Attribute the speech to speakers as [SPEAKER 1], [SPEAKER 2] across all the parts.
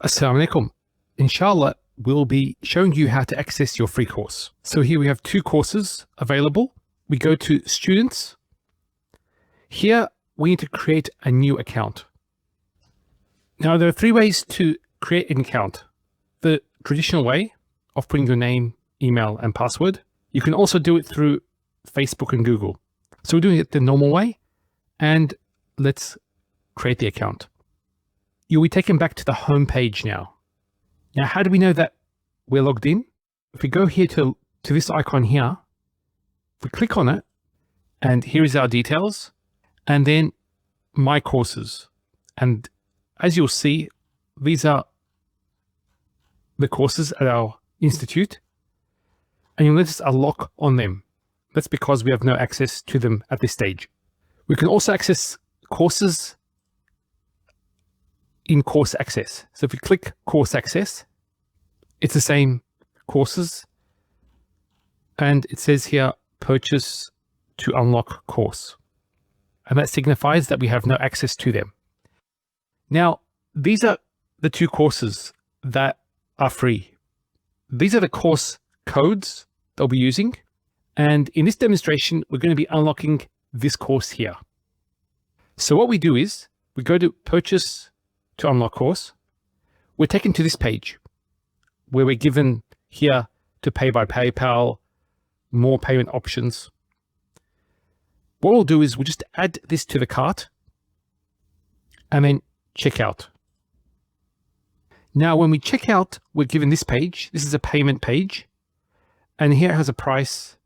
[SPEAKER 1] Assalamu alaikum. Inshallah, we'll be showing you how to access your free course. So here we have two courses available. We go to Students. Here we need to create a new account. Now there are three ways to create an account. The traditional way of putting your name, email and password. You can also do it through Facebook and Google. So we're doing it the normal way, and let's create the account. You'll be taken back to the home page now. Now, how do we know that we're logged in? If we go here to this icon here, if we click on it, and here is our details, and then My Courses. And as you'll see, these are the courses at our institute, and you'll notice a lock on them. That's because we have no access to them at this stage. We can also access courses in Course Access. So if we click Course Access, it's the same courses, and it says here, purchase to unlock course. And that signifies that we have no access to them. Now, these are the two courses that are free. These are the course codes that we'll be using. And in this demonstration, we're going to be unlocking this course here. So what we do is we go to purchase to unlock course. We're taken to this page where we're given here to pay by PayPal, more payment options. What we'll do is we'll just add this to the cart and then check out. Now, when we check out, we're given this page. This is a payment page, and here it has a price,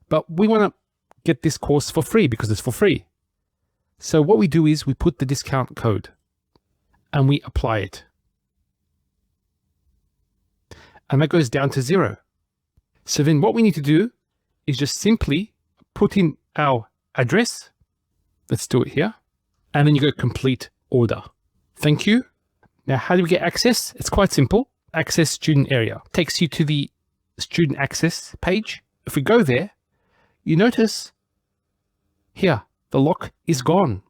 [SPEAKER 1] but we want to get this course for free because it's for free. So what we do is we put the discount code and we apply it. And that goes down to 0. So then what we need to do is just simply put in our address. Let's do it here. And then you go complete order. Thank you. Now, how do we get access? It's quite simple. Access student area takes you to the student access page. If we go there, you notice here, the lock is gone.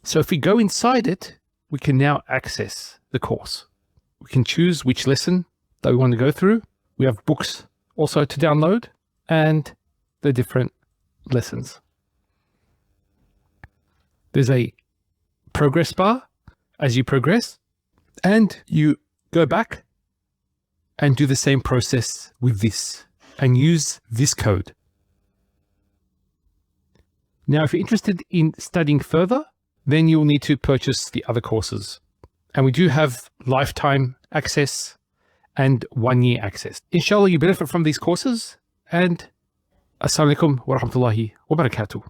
[SPEAKER 1] So if we go inside it, we can now access the course. We can choose which lesson that we want to go through. We have books also to download and the different lessons. There's a progress bar as you progress, and you go back and do the same process with this and use this code. Now, if you're interested in studying further, then you'll need to purchase the other courses. And we do have lifetime access and 1-year access. Inshallah, you benefit from these courses, and Assalamu alaikum wa rahmatullahi wa barakatuh.